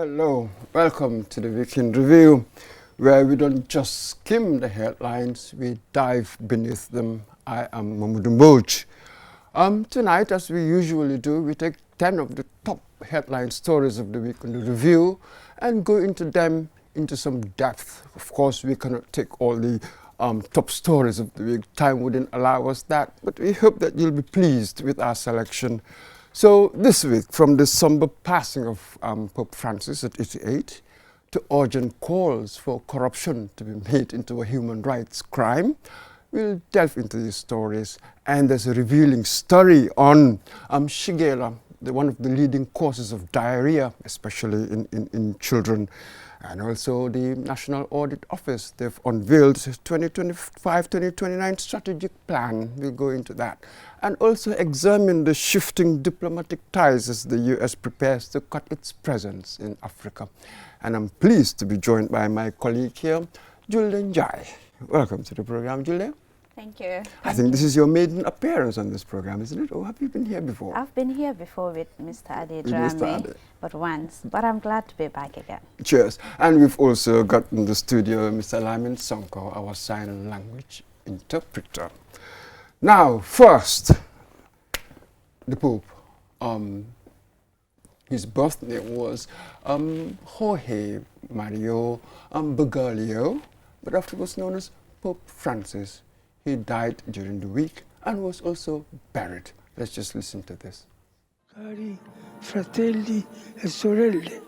Hello, welcome to the Weekend Review, where we don't just skim the headlines, we dive beneath them. I am Mahmoud Mbouch. Tonight, as we usually do, we take 10 of the top headline stories of the week in the review and go into them into some depth. Of course, we cannot take all the top stories of the week. Time wouldn't allow us that, but we hope that you'll be pleased with our selection. So this week, from the somber passing of Pope Francis at 88 to urgent calls for corruption to be made into a human rights crime, we'll delve into these stories. And there's a revealing story on Shigella, one of the leading causes of diarrhea, especially in children. And also the National Audit Office, they've unveiled 2025-2029 strategic plan. We'll go into that. And also examine the shifting diplomatic ties as the US prepares to cut its presence in Africa. And I'm pleased to be joined by my colleague here, Julde Njai. Welcome to the program, Julde. Thank you. I think this is your maiden appearance on this program, isn't it? Or have you been here before? I've been here before with Mr. Ade, but once. But I'm glad to be back again. Cheers. And we've also got in the studio Mr. Lyman Sonko, our sign language interpreter. Now, first, the Pope. His birth name was Jorge Mario Bergoglio, but afterwards known as Pope Francis. He died during the week and was also buried. Let's just listen to this. Cari fratelli e sorelle,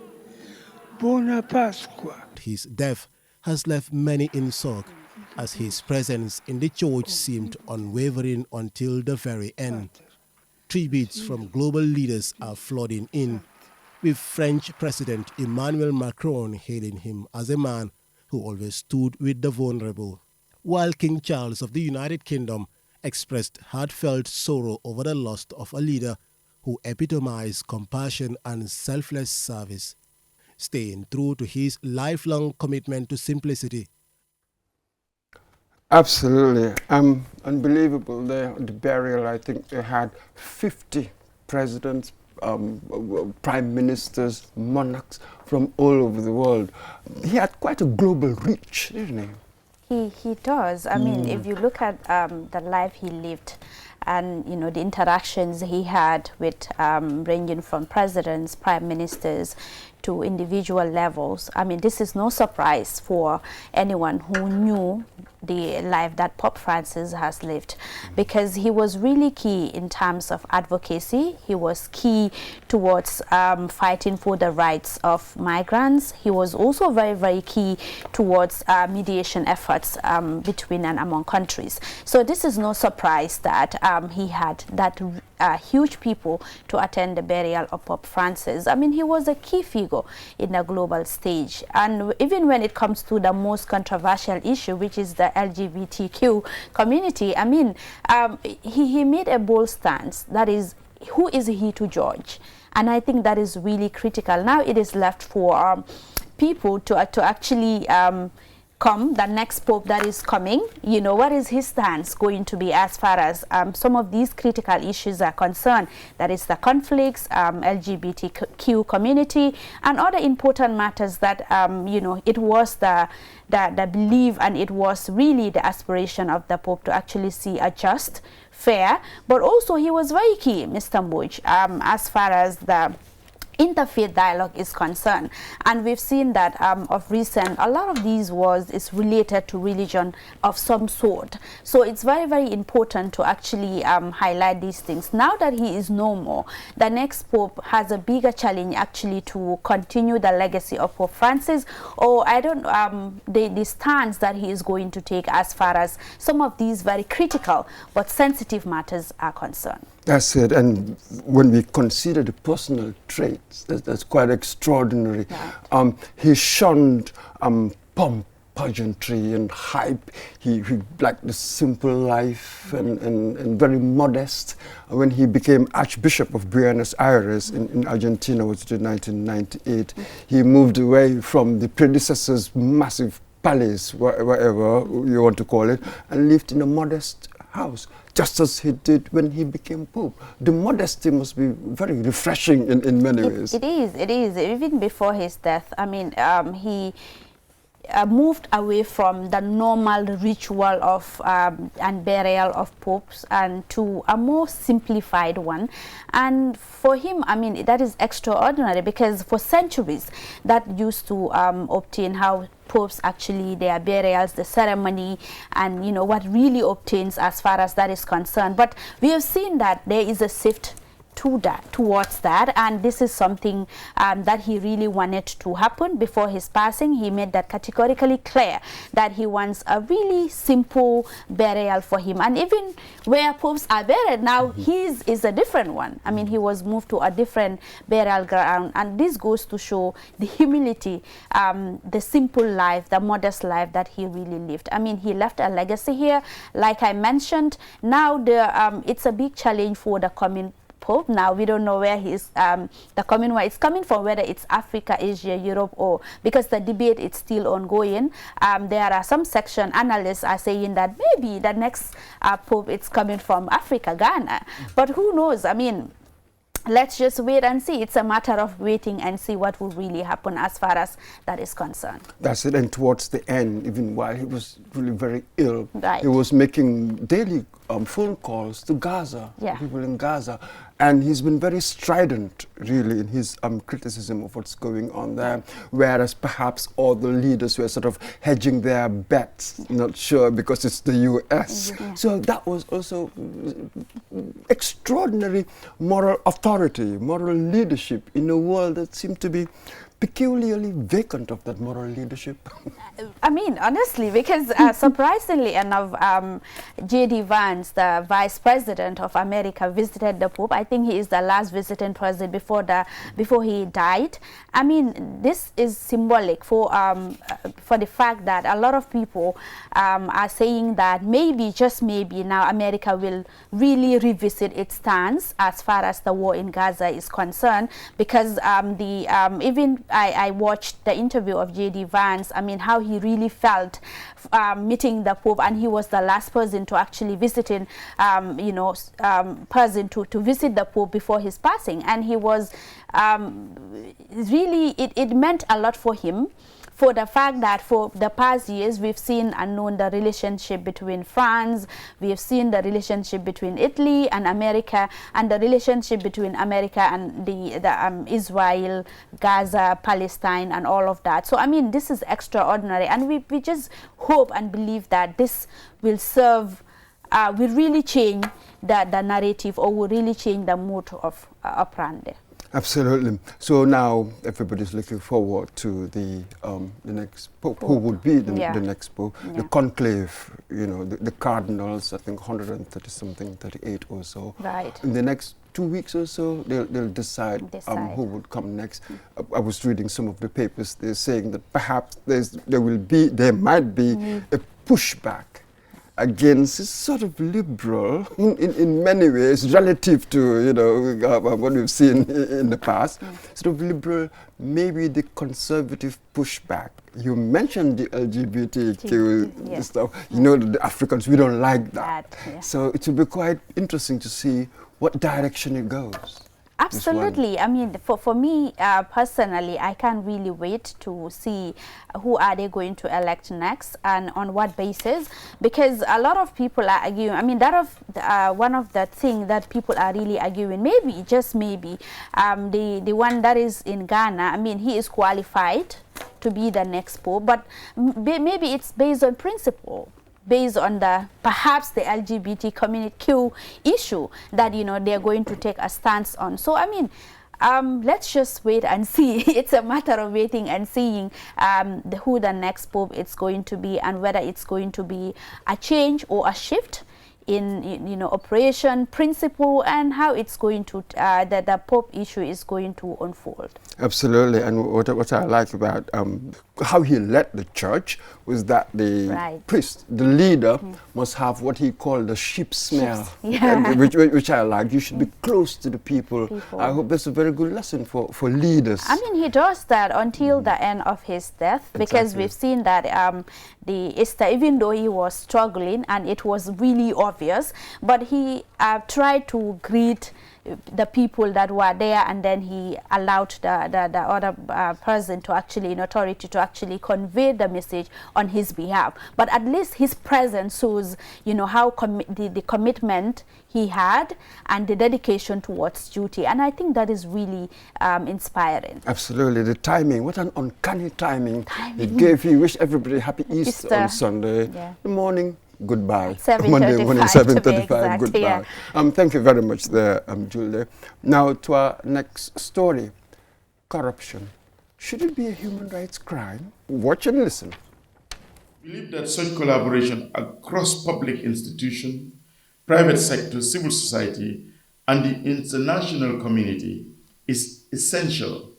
buona Pasqua. His death has left many in shock, as his presence in the church seemed unwavering until the very end. Tributes from global leaders are flooding in, with French President Emmanuel Macron hailing him as a man who always stood with the vulnerable, while King Charles of the United Kingdom expressed heartfelt sorrow over the loss of a leader who epitomized compassion and selfless service, staying true to his lifelong commitment to simplicity. Absolutely. Unbelievable. The burial, I think they had 50 presidents, prime ministers, monarchs from all over the world. He had quite a global reach, didn't he? He does. I mean, if you look at the life he lived and, you know, the interactions he had with ranging from presidents, prime ministers, to individual levels. I mean, this is no surprise for anyone who knew the life that Pope Francis has lived, because he was really key in terms of advocacy. He was key towards fighting for the rights of migrants. He was also very, very key towards mediation efforts between and among countries. So this is no surprise that he had that huge people to attend the burial of Pope Francis. I mean, he was a key figure in the global stage. And even when it comes to the most controversial issue, which is the LGBTQ community, I mean, he made a bold stance. That is, who is he to judge? And I think that is really critical. Now it is left for people to actually the next pope that is coming, you know, what is his stance going to be as far as some of these critical issues are concerned? That is the conflicts, LGBTQ community, and other important matters that, you know, it was the belief and it was really the aspiration of the Pope to actually see a just, fair, but also he was very key, Mr. Mbouch, as far as the interfaith dialogue is concerned, and we've seen that of recent a lot of these is related to religion of some sort. So it's very, very important to actually highlight these things. Now that he is no more, the next Pope has a bigger challenge actually to continue the legacy of Pope Francis, or I don't the stance that he is going to take as far as some of these very critical but sensitive matters are concerned. That's it. And when we consider the personal traits, that's quite extraordinary. Right. He shunned pomp, pageantry and hype. He liked the simple life and very modest. When he became Archbishop of Buenos Aires in Argentina, which was in 1998, he moved away from the predecessor's massive palace, whatever you want to call it, and lived in a modest house. just as he did when he became Pope. The modesty must be very refreshing in many ways. It is. Even before his death, I mean, he moved away from the normal ritual of and burial of popes and to a more simplified one. And for him, I mean, that is extraordinary, because for centuries that used to obtain how popes actually, their burials, the ceremony, and you know what really obtains as far as that is concerned. But we have seen that there is a shift towards that, and this is something that he really wanted to happen before his passing. He made that categorically clear that he wants a really simple burial for him, and even where popes are buried now, his is a different one. I mean, he was moved to a different burial ground, and this goes to show the humility, the simple life, the modest life that he really lived. I mean, he left a legacy here, like I mentioned. Now it's a big challenge for the coming Pope. Now we don't know where he's where it's coming from, whether it's Africa, Asia, Europe, or because the debate is still ongoing. There are some section analysts are saying that maybe the next Pope it's coming from Africa, Ghana, but who knows? I mean, let's just wait and see. It's a matter of waiting and see what will really happen as far as that is concerned. That's it. And towards the end, even while he was really very ill, right, he was making daily phone calls to Gaza, yeah, people in Gaza. And he's been very strident, really, in his criticism of what's going on there, whereas perhaps all the leaders were sort of hedging their bets, not sure, because it's the U.S. Yeah. So that was also extraordinary moral authority, moral leadership in a world that seemed to be peculiarly vacant of that moral leadership. I mean, honestly, because surprisingly enough, J.D. Vance, the Vice President of America, visited the Pope. I think he is the last visiting president before he died. I mean, this is symbolic for the fact that a lot of people are saying that maybe, just maybe, now America will really revisit its stance as far as the war in Gaza is concerned, because even I watched the interview of J.D. Vance. I mean, how he really felt meeting the Pope, and he was the last person to actually visiting, person to visit the Pope before his passing, and he was really, it meant a lot for him, for the fact that for the past years we've seen and known the relationship between France, we have seen the relationship between Italy and America, and the relationship between America and the Israel, Gaza, Palestine, and all of that. So I mean, this is extraordinary, and we just hope and believe that this will serve, will really change the narrative, or will really change the mood of operandi. Absolutely. So now everybody's looking forward to the next Pope. Who would be the next Pope? Yeah. The conclave, you know, the cardinals, I think 130 something, 38 or so. Right. In the next 2 weeks or so, they'll decide. Who would come next. I was reading some of the papers. They're saying that perhaps there might be a pushback against this sort of liberal, in many ways, relative to, you know, what we've seen in the past, sort of liberal, maybe the conservative pushback. You mentioned the LGBTQ stuff. You know, the Africans, we don't like that. So it will be quite interesting to see what direction it goes. Absolutely. I mean, for me personally, I can't really wait to see who are they going to elect next and on what basis, because a lot of people are arguing. I mean, one of the things that people are really arguing, maybe, just maybe, the one that is in Ghana, I mean, he is qualified to be the next Pope, but maybe it's based on principle, based on perhaps the LGBT community issue that, you know, they're going to take a stance on. So I mean, let's just wait and see. It's a matter of waiting and seeing who the next Pope is going to be, and whether it's going to be a change or a shift in, you know, operation, principle, and how it's going to, the Pope issue is going to unfold. Absolutely. And what I like about how he led the church was that the priest, the leader, must have what he called the sheep smell, which I like. You should be close to the people. I hope that's a very good lesson for leaders. I mean, he does that until the end of his death, because we've seen that the Easter, even though he was struggling and it was really obvious, but he tried to greet the people that were there, and then he allowed the other person to actually, in authority, to actually convey the message on his behalf. But at least his presence shows, you know, how the commitment he had and the dedication towards duty, and I think that is really inspiring. Absolutely, the timing, what an uncanny timing. He wished everybody happy Easter on Sunday. The morning, goodbye. Monday morning, 7:35, goodbye. Thank you very much there, Julie. Now to our next story, corruption. Should it be a human rights crime? Watch and listen. We believe that such collaboration across public institutions, private sector, civil society, and the international community is essential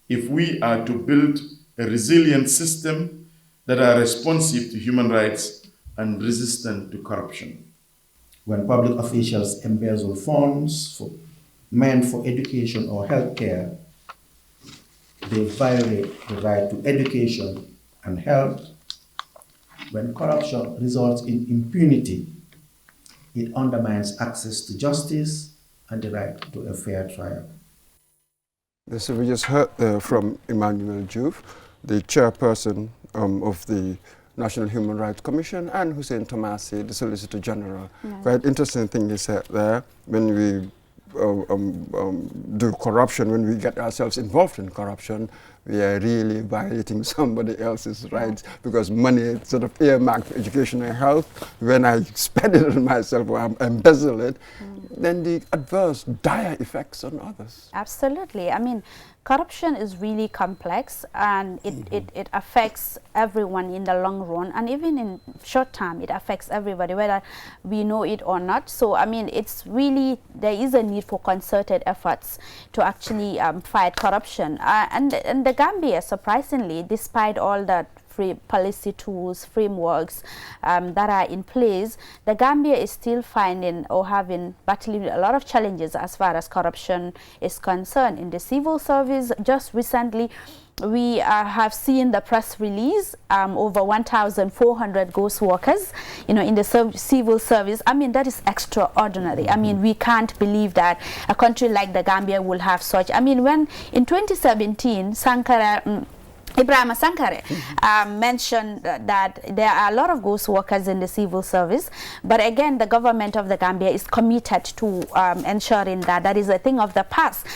if we are to build a resilient system that are responsive to human rights and resistant to corruption. When public officials embezzle funds meant for education or healthcare, they violate the right to education and health. When corruption results in impunity, it undermines access to justice and the right to a fair trial. This we just heard from Emmanuel Juve, the chairperson of the National Human Rights Commission, and Hussein Tomasi, the Solicitor General. Quite interesting thing he said there. When we do corruption, when we get ourselves involved in corruption, we are really violating somebody else's rights, because money sort of earmarked for education and health, when I spend it on myself or I embezzle it, then the adverse, dire effects on others. Absolutely. I mean, corruption is really complex, and it affects everyone in the long run, and even in short term it affects everybody, whether we know it or not. So I mean, it's really, there is a need for concerted efforts to actually fight corruption, and the Gambia, surprisingly, despite all that free policy tools, frameworks that are in place, the Gambia is still finding or battling a lot of challenges as far as corruption is concerned. In the civil service, just recently, we have seen the press release, over 1,400 ghost workers, you know, in the civil service. I mean, that is extraordinary. I mean, we can't believe that a country like the Gambia will have such. I mean, when in 2017, Ibrahim Sankare mentioned that there are a lot of ghost workers in the civil service, but again, the government of the Gambia is committed to ensuring that that is a thing of the past.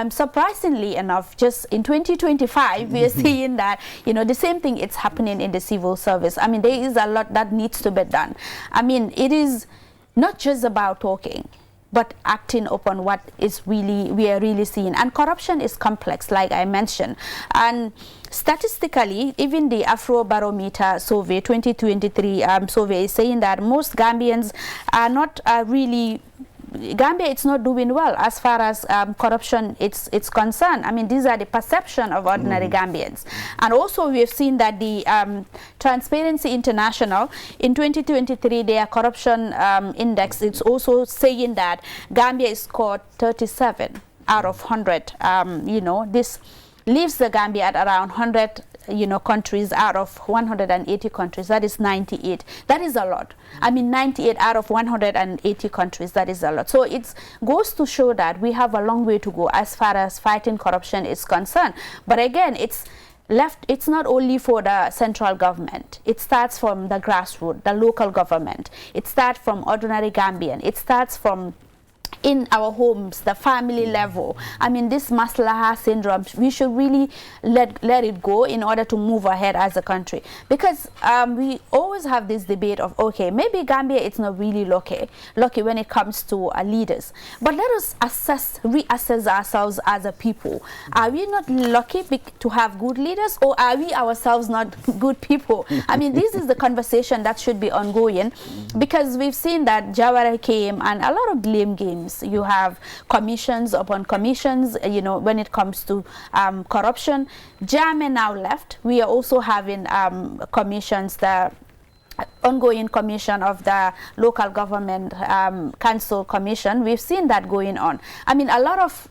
Surprisingly enough, just in 2025, we are seeing that, you know, the same thing is happening in the civil service. I mean, there is a lot that needs to be done. I mean, it is not just about talking, but acting upon what is really, we are really seeing. And corruption is complex, like I mentioned. And statistically, even the Afrobarometer survey, 2023 survey, is saying that most Gambians are not really, Gambia, it's not doing well as far as corruption it's concerned. I mean, these are the perception of ordinary Gambians. And also we have seen that the Transparency International in 2023, their corruption index, it's also saying that Gambia is scored 37 out of 100. You know, this leaves the Gambia at around 100, you know, countries out of 180 countries. That is 98. That is a lot. I mean, 98 out of 180 countries, that is a lot. So it goes to show that we have a long way to go as far as fighting corruption is concerned. But again, it's not only for the central government. It starts from the grassroots, the local government. It starts from ordinary Gambian. It starts from in our homes, the family level. I mean, this Maslaha syndrome, we should really let it go in order to move ahead as a country. Because we always have this debate of, okay, maybe Gambia is not really lucky when it comes to leaders. But let us reassess ourselves as a people. Are we not lucky to have good leaders, or are we ourselves not good people? I mean, this is the conversation that should be ongoing, because we've seen that Jawara came and a lot of blame game regimes. You have commissions upon commissions, you know, when it comes to corruption. Jammeh now left. We are also having commissions that ongoing commission of the local government council commission. We've seen that going on. I mean, a lot of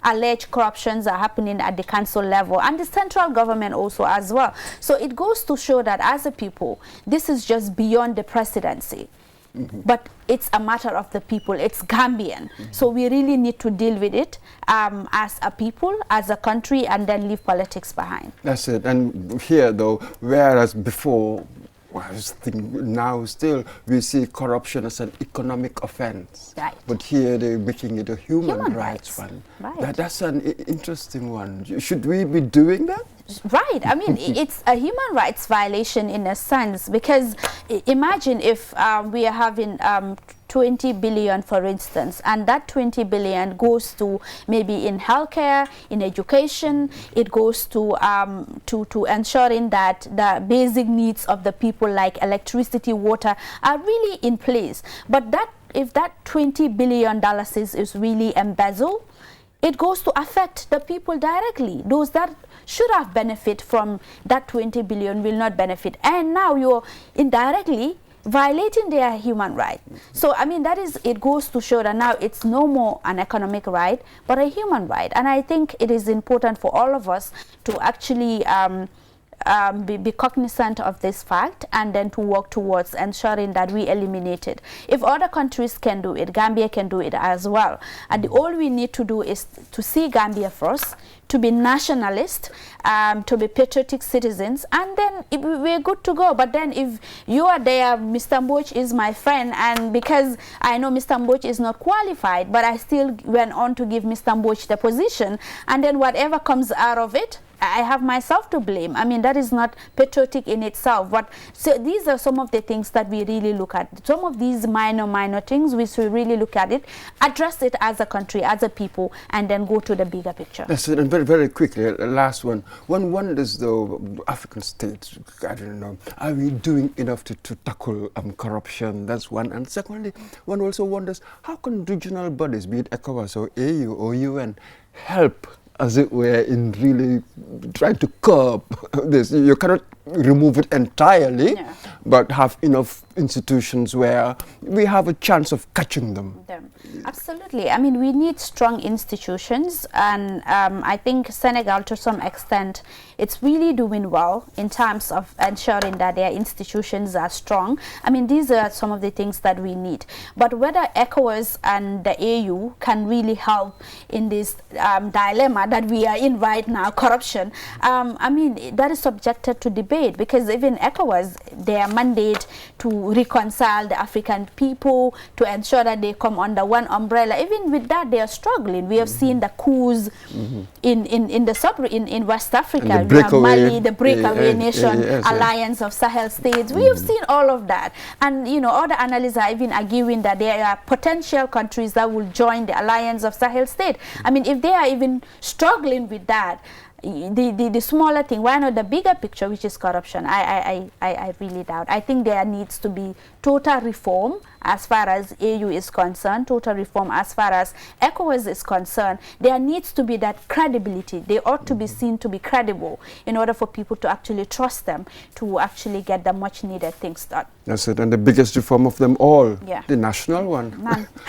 alleged corruptions are happening at the council level and the central government also as well. So it goes to show that as a people, this is just beyond the presidency. But it's a matter of the people. It's Gambian. So we really need to deal with it as a people, as a country, and then leave politics behind. That's it. And here, though, whereas before, I was thinking now still we see corruption as an economic offense. Right. But here they're making it a human rights one. Right. That's an interesting one. Should we be doing that? Right. I mean, it's a human rights violation in a sense, because imagine if we are having 20 billion, for instance, and that 20 billion goes to maybe in healthcare, in education, it goes to ensuring that the basic needs of the people like electricity, water are really in place. But that if that $20 billion is really embezzled, it goes to affect the people directly. Those that should have benefit from that 20 billion will not benefit. And now you're indirectly violating their human right. So, I mean, that is, it goes to show that now it's no more an economic right, but a human right. And I think it is important for all of us to actually be cognizant of this fact and then to work towards ensuring that we eliminate it. If other countries can do it, Gambia can do it as well. And all we need to do is to see Gambia first, to be nationalist, to be patriotic citizens, and then we're good to go. But then if you are there, Mr. Mboch is my friend, and because I know Mr. Mboch is not qualified, but I still went on to give Mr. Mboch the position, and then whatever comes out of it, I have myself to blame. I mean, that is not patriotic in itself. But so these are some of the things that we really look at. Some of these minor things, we should really look at it, address it as a country, as a people, and then go to the bigger picture. That's it. And very, very quickly, last one. One wonders, though, African states, I don't know, are we doing enough to tackle corruption? That's one. And secondly, one also wonders, how can regional bodies, be it ECOWAS or AU or UN, help, as it were, in really trying to curb this? You cannot remove it entirely, but have enough institutions where we have a chance of catching them. Absolutely. I mean, we need strong institutions, and I think Senegal, to some extent, it's really doing well in terms of ensuring that their institutions are strong. I mean, these are some of the things that we need. But whether ECOWAS and the AU can really help in this dilemma that we are in right now, corruption, I mean, that is subjected to debate, because even ECOWAS, their mandate to reconcile the African people, to ensure that they come under one umbrella, even with that they are struggling. We have seen the coups in West Africa, Mali, the breakaway nation, alliance of Sahel states. We have seen all of that, and you know, other analysts are even arguing that there are potential countries that will join the alliance of Sahel state. I mean, if they are even struggling with that, the smaller thing, why not the bigger picture, which is corruption? I really doubt. I think there needs to be total reform as far as AU is concerned, total reform as far as ECOWAS is concerned. There needs to be that credibility. They ought to be seen to be credible in order for people to actually trust them to actually get the much needed things done. That's it. And the biggest reform of them all, the national one.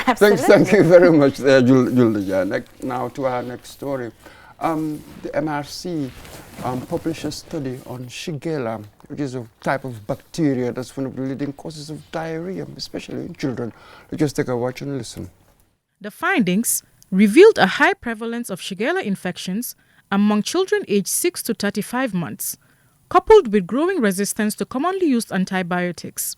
Thank you very much there, Julia. Now to our next story. The MRC published a study on Shigella, which is a type of bacteria that's one of the leading causes of diarrhea, especially in children. Let's just take a watch and listen. The findings revealed a high prevalence of Shigella infections among children aged 6 to 35 months, coupled with growing resistance to commonly used antibiotics.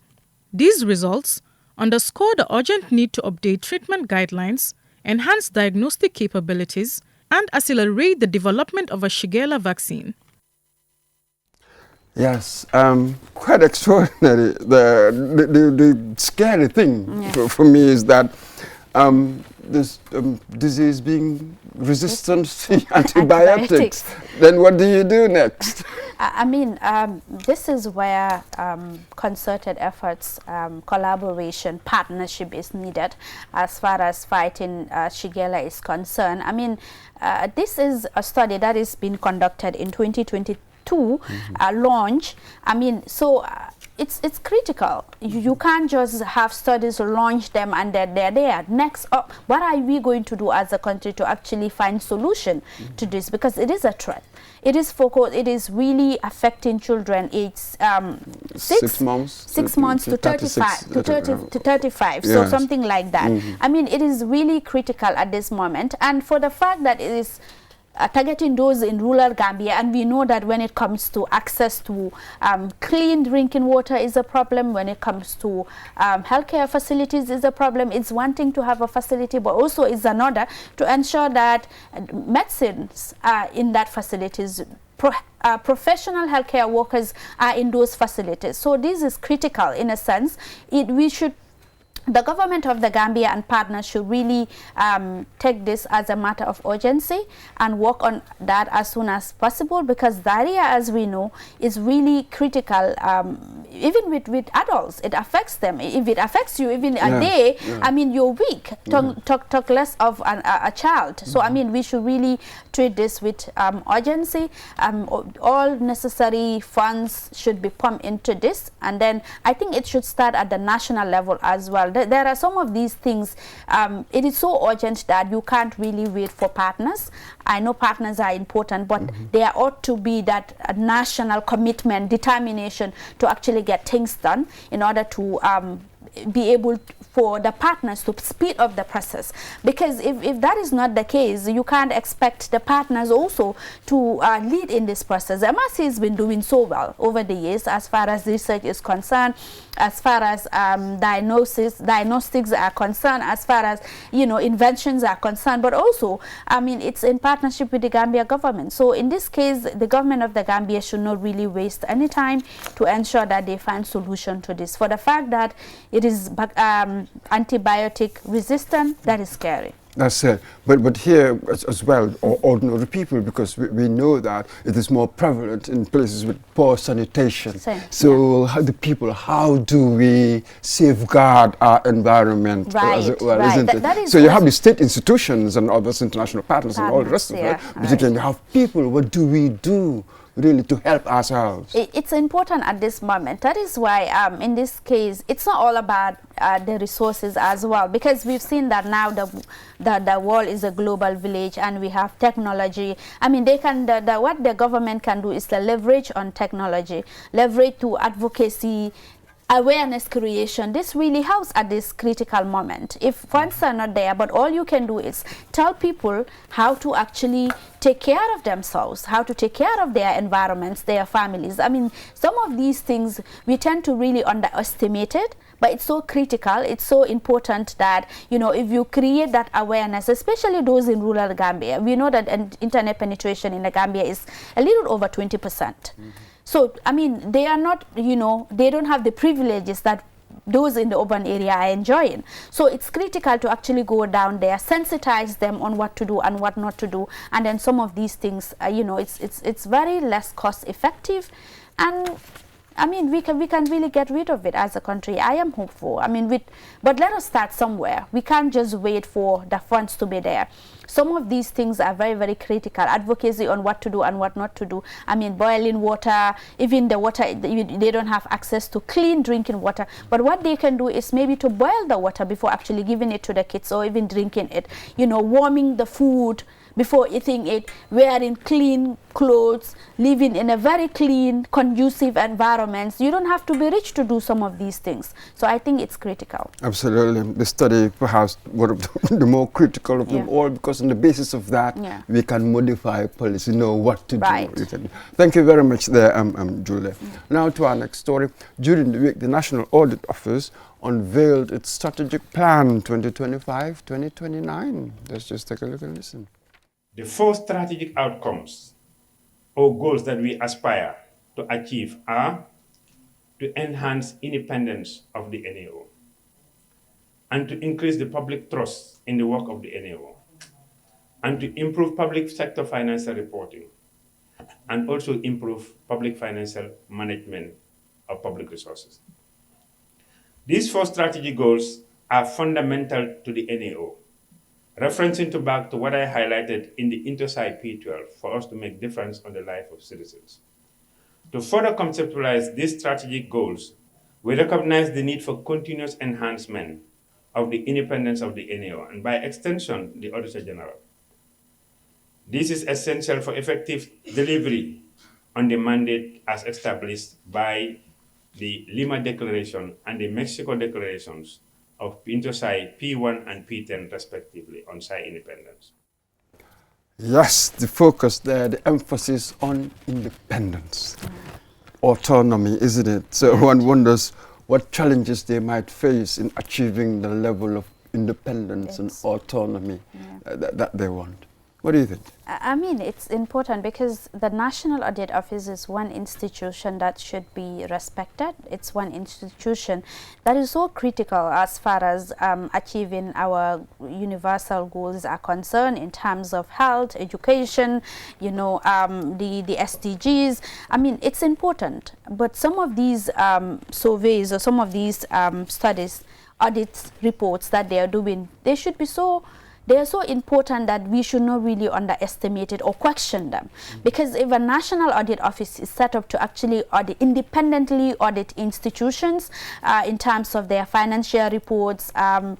These results underscore the urgent need to update treatment guidelines, enhance diagnostic capabilities, and accelerate the development of a Shigella vaccine. Yes, quite extraordinary. The scary thing for me is that this disease being resistant to antibiotics, then what do you do next? I mean, this is where concerted efforts, collaboration, partnership is needed as far as fighting Shigella is concerned. I mean, this is a study that is being conducted in 2022, launch. I mean, so it's critical. You can't just have studies, launch them, and they're there. Next up, what are we going to do as a country to actually find solution to this? Because it is a threat. It is focused. It is really affecting children aged 6 months to 35 to 35. So Yes. something like that. I mean, it is really critical at this moment, and for the fact that it is targeting those in rural Gambia, and we know that when it comes to access to clean drinking water is a problem. When it comes to healthcare facilities is a problem. It's one thing to have a facility, but also is another to ensure that medicines are in that facilities. Professional healthcare workers are in those facilities. So this is critical in a sense. The government of the Gambia and partners should really take this as a matter of urgency and work on that as soon as possible, because diarrhea, as we know, is really critical. Even with adults, it affects them. If it affects you even a day, I mean, you're weak. Talk less of a child. So I mean, we should really treat this with urgency. All necessary funds should be pumped into this, and then I think it should start at the national level as well. There are some of these things, it is so urgent that you can't really wait for partners. I know partners are important, but there ought to be that national commitment, determination to actually get things done in order to be able for the partners to speed up the process. Because if that is not the case, you can't expect the partners also to lead in this process. MRC has been doing so well over the years as far as research is concerned, as far as diagnostics are concerned, as far as, you know, inventions are concerned, but also, I mean, it's in partnership with the Gambia government. So in this case, the government of the Gambia should not really waste any time to ensure that they find solution to this. For the fact that it is antibiotic resistant, that is scary. That's it. But here as well, ordinary people, because we know that it is more prevalent in places with poor sanitation. So how do we safeguard our environment as well, isn't it? So you have the state institutions and others, international partners and all the rest of it, but again you have people. What do we do really to help ourselves? It's important at this moment. That is why in this case it's not all about the resources as well, because we've seen that now the world is a global village and we have technology. I mean, they can what the government can do is to leverage on technology, leverage to advocacy, awareness creation. This really helps at this critical moment. If funds are not there, but all you can do is tell people how to actually take care of themselves, how to take care of their environments, their families. I mean, some of these things we tend to really underestimate it, but it's so critical, it's so important that, you know, if you create that awareness, especially those in rural Gambia, we know that internet penetration in the Gambia is a little over 20%. So, I mean, they are not, you know, they don't have the privileges that those in the urban area are enjoying. So it's critical to actually go down there, sensitize them on what to do and what not to do. And then some of these things, you know, it's very less cost effective. And I mean, we can really get rid of it as a country. I am hopeful. I mean, but let us start somewhere. We can't just wait for the funds to be there. Some of these things are very, very critical. Advocacy on what to do and what not to do. I mean, boiling water, even the water, they don't have access to clean drinking water. But what they can do is maybe to boil the water before actually giving it to the kids or even drinking it. You know, warming the food before eating it, wearing clean clothes, living in a very clean, conducive environment. You don't have to be rich to do some of these things. So I think it's critical. Absolutely. The study perhaps one of the more critical of them all, because on the basis of that, we can modify policy, know what to do. Thank you very much there, Julia. Now to our next story. During the week, the National Audit Office unveiled its strategic plan 2025-2029. Let's just take a look and listen. The 4 strategic outcomes or goals that we aspire to achieve are to enhance independence of the NAO, and to increase the public trust in the work of the NAO, and to improve public sector financial reporting, and also improve public financial management of public resources. These 4 strategic goals are fundamental to the NAO, referencing back to what I highlighted in the Intersite P12 for us to make difference on the life of citizens. To further conceptualize these strategic goals, we recognize the need for continuous enhancement of the independence of the NAO, and by extension, the Auditor General. This is essential for effective delivery on the mandate as established by the Lima Declaration and the Mexico Declarations of Intersite P1 and P10 respectively on site independence. Yes, the focus there, the emphasis on independence, autonomy, isn't it? So one wonders what challenges they might face in achieving the level of independence and autonomy that they want. What do you think? I mean, it's important because the National Audit Office is one institution that should be respected. It's one institution that is so critical as far as achieving our universal goals are concerned in terms of health, education, you know, the SDGs. I mean, it's important. But some of these surveys or some of these studies, audit reports that they are doing, they should be they are so important that we should not really underestimate it or question them. Because if a National Audit Office is set up to actually independently audit institutions in terms of their financial reports and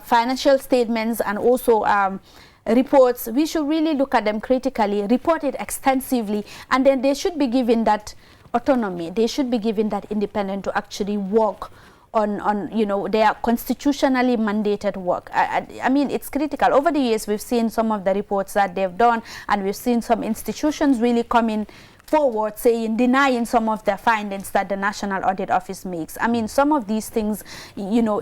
financial statements and also reports, we should really look at them critically, report it extensively, and then they should be given that autonomy. They should be given that independence to actually work on you know, their constitutionally mandated work. I mean, it's critical. Over the years, we've seen some of the reports that they've done, and we've seen some institutions really coming forward saying, denying some of the findings that the National Audit Office makes. I mean, some of these things, you know,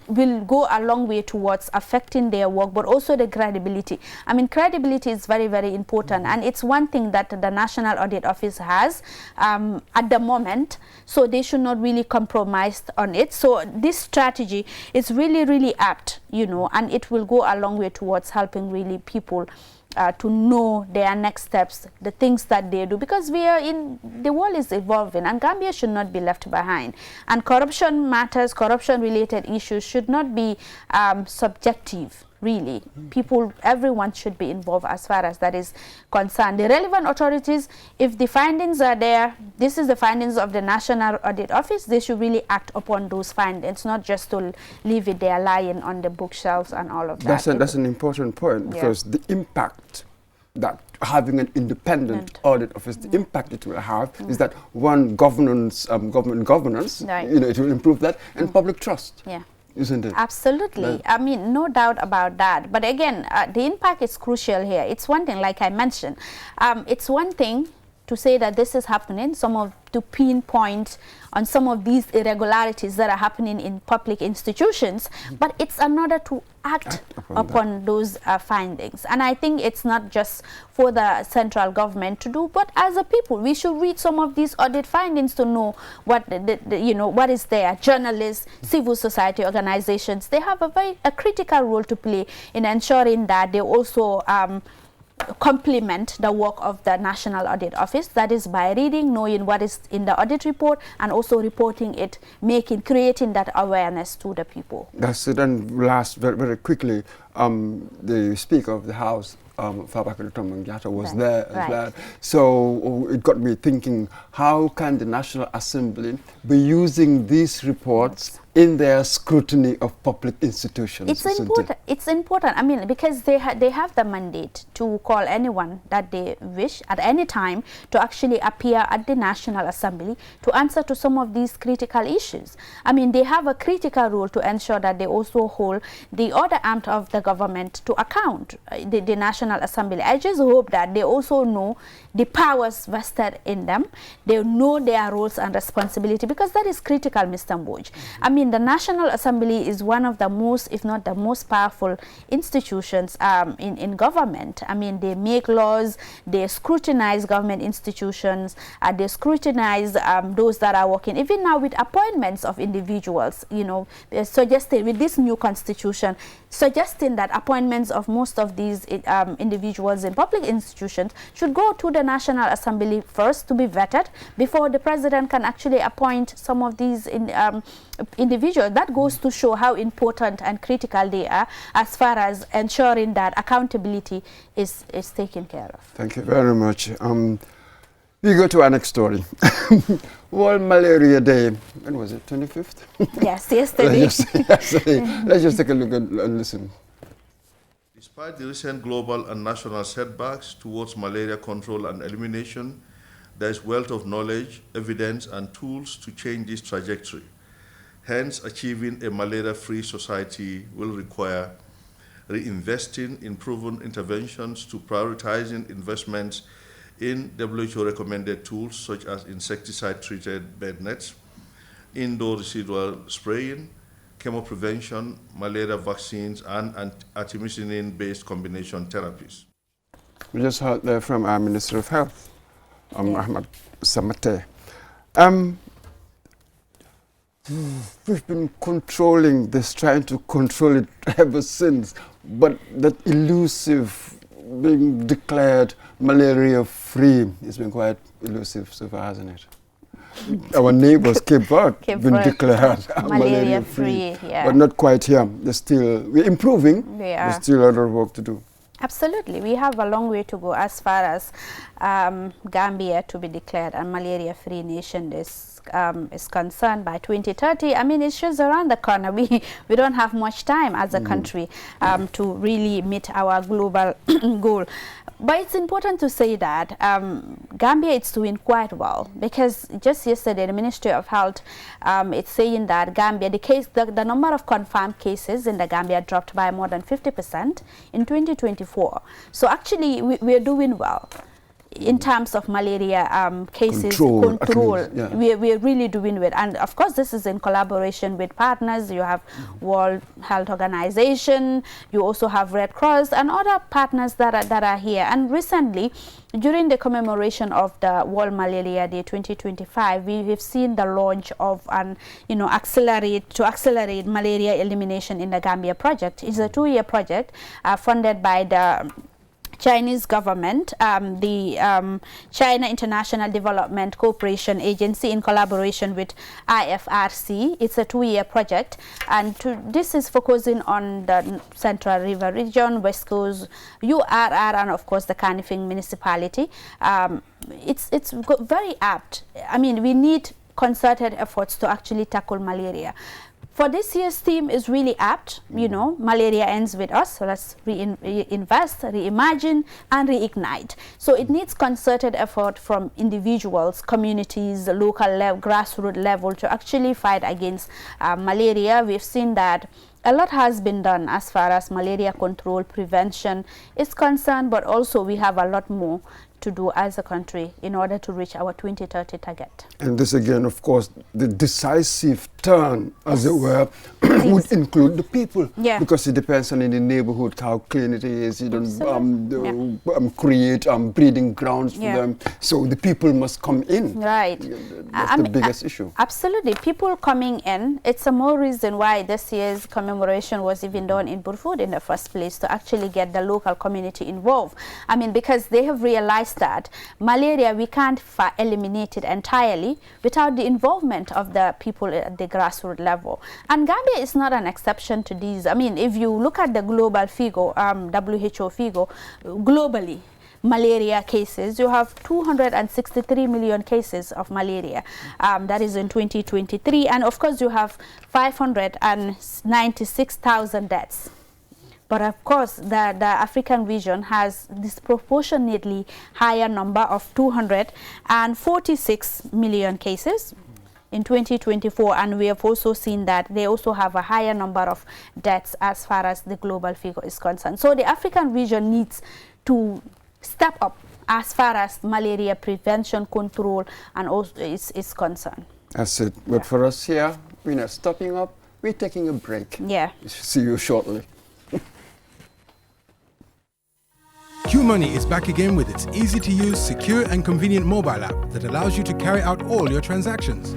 will go a long way towards affecting their work, but also the credibility. I mean, credibility is very, very important, and it's one thing that the National Audit Office has at the moment, so they should not really compromise on it. So this strategy is really, really apt, you know, and it will go a long way towards helping really people to know their next steps, the things that they do, because the world is evolving and Gambia should not be left behind. And corruption matters, corruption related issues should not be subjective, really. Everyone should be involved as far as that is concerned. The relevant authorities, if the findings are there, this is the findings of the National Audit Office, they should really act upon those findings, not just to leave it there lying on the bookshelves and all of that. That's an important point, because the impact that having an independent audit office, the impact it will have is that one, government governance, you know, it will improve that, and public trust. Isn't it? Absolutely. I mean, no doubt about that. But again, the impact is crucial here. It's one thing, like I mentioned, it's one thing to say that this is happening, to pinpoint on some of these irregularities that are happening in public institutions, but it's another to act upon those findings. And I think it's not just for the central government to do, but as a people, we should read some of these audit findings to know what you know, what is there. Journalists, civil society organizations, they have a critical role to play in ensuring that they also complement the work of the National Audit Office. That is by reading, knowing what is in the audit report, and also reporting it, creating that awareness to the people. That's it. And last, very quickly, the Speaker of the House, Fabakary Tombong Jatta, was there as well. So it got me thinking, how can the National Assembly be using these reports in their scrutiny of public institutions? It's important. It's important. I mean, because they have the mandate to call anyone that they wish at any time to actually appear at the National Assembly to answer to some of these critical issues. I mean, they have a critical role to ensure that they also hold the other arm of the government to account, the National Assembly. I just hope that they also know the powers vested in them. They know their roles and responsibility, because that is critical, Mr. Mboj. I mean, mean, the National Assembly is one of the most, if not the most powerful institutions in government. I mean, they make laws, they scrutinize government institutions, they scrutinize those that are working. Even now with appointments of individuals, you know, they're suggesting with this new constitution, suggesting that appointments of most of these individuals in public institutions should go to the National Assembly first to be vetted before the president can actually appoint some of these individuals. That goes to show how important and critical they are as far as ensuring that accountability is taken care of. Thank you very much. We go to our next story. World Malaria Day. When was it? 25th? Yes, yesterday. Let's just take a look and listen. Despite the recent global and national setbacks towards malaria control and elimination, there is wealth of knowledge, evidence, and tools to change this trajectory. Hence, achieving a malaria-free society will require reinvesting in proven interventions to prioritizing investments in WHO-recommended tools such as insecticide-treated bed nets, indoor residual spraying, chemoprevention, malaria vaccines, and artemisinin-based combination therapies. We just heard there from our Minister of Health, Ahmad Samate. We've been controlling this, trying to control it ever since, but that elusive being declared malaria-free has been quite elusive so far, hasn't it? Our neighbors, Cape Verde, been declared malaria-free, but not quite here. We're improving. There's still a lot of work to do. Absolutely. We have a long way to go as far as Gambia to be declared a malaria-free nation is concerned by 2030. I mean, it's just around the corner. We don't have much time as a country to really meet our global goal. But it's important to say that Gambia is doing quite well, because just yesterday the Ministry of Health is saying that Gambia, the number of confirmed cases in the Gambia dropped by more than 50% in 2024. So actually we're doing well in terms of malaria cases control. We're really doing well, and of course this is in collaboration with partners. You have World Health Organization, you also have Red Cross and other partners that are here. And recently, during the commemoration of the World Malaria Day 2025, we have seen the launch of an accelerate malaria elimination in the Gambia project. It's a 2-year project funded by the Chinese government, the China International Development Cooperation Agency, in collaboration with IFRC. It's a 2-year project, and this is focusing on the Central River region, West Coast, URR, and of course the Canifing municipality. It's very apt. I mean, we need concerted efforts to actually tackle malaria. For this year's theme is really apt, you know, malaria ends with us, so let's reinvest, reimagine, and reignite. So it needs concerted effort from individuals, communities, local grassroots level to actually fight against malaria. We've seen that a lot has been done as far as malaria control, prevention is concerned, but also we have a lot more to do as a country in order to reach our 2030 target. And this again, of course, the decisive turn, as it were, would include the people, because it depends on in the neighborhood how clean it is. You don't create breeding grounds for them, so the people must come in. Right, that's the biggest issue. Absolutely, people coming in. It's a more reason why this year's commemoration was even done in Burfoot in the first place, to actually get the local community involved. I mean, because they have realized that malaria, we can't eliminate it entirely without the involvement of the people at the grassroots level. And Gambia is not an exception to these. I mean, if you look at the global figure, WHO figure, globally, malaria cases, you have 263 million cases of malaria. That is in 2023. And of course, you have 596,000 deaths. But of course, the African region has disproportionately higher number of 246 million cases in 2024, and we have also seen that they also have a higher number of deaths as far as the global figure is concerned. So the African region needs to step up as far as malaria prevention, control, and also is concerned. That's it. But for us here, We're not stopping up. We're taking a break. Yeah. See you shortly. QMoney is back again with its easy-to-use, secure and convenient mobile app that allows you to carry out all your transactions.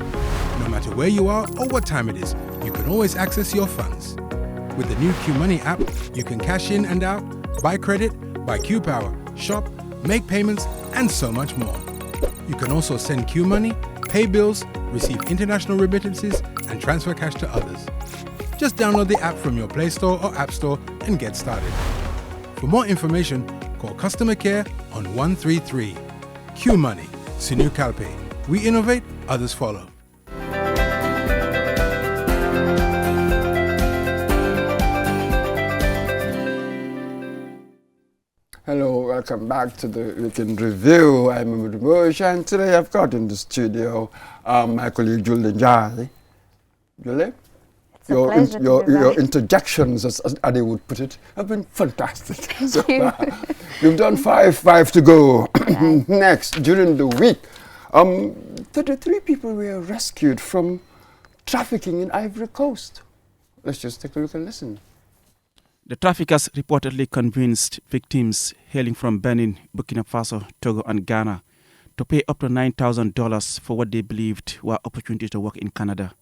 No matter where you are or what time it is, you can always access your funds. With the new QMoney app, you can cash in and out, buy credit, buy QPower, shop, make payments, and so much more. You can also send QMoney, pay bills, receive international remittances, and transfer cash to others. Just download the app from your Play Store or App Store and get started. For more information, call customer care on 133. QMoney, Sinu Kalpe. We innovate, others follow. Hello, welcome back to the Weekend Review. I'm Mahmoud Bush, and today I've got in the studio my colleague Julie Njai. Julie? Your interjections, as Adi would put it, have been fantastic so far. You've done five to go. Next, during the week, 33 people were rescued from trafficking in Ivory Coast. Let's just take a look and listen. The traffickers reportedly convinced victims hailing from Benin, Burkina Faso, Togo and Ghana to pay up to $9,000 for what they believed were opportunities to work in Canada.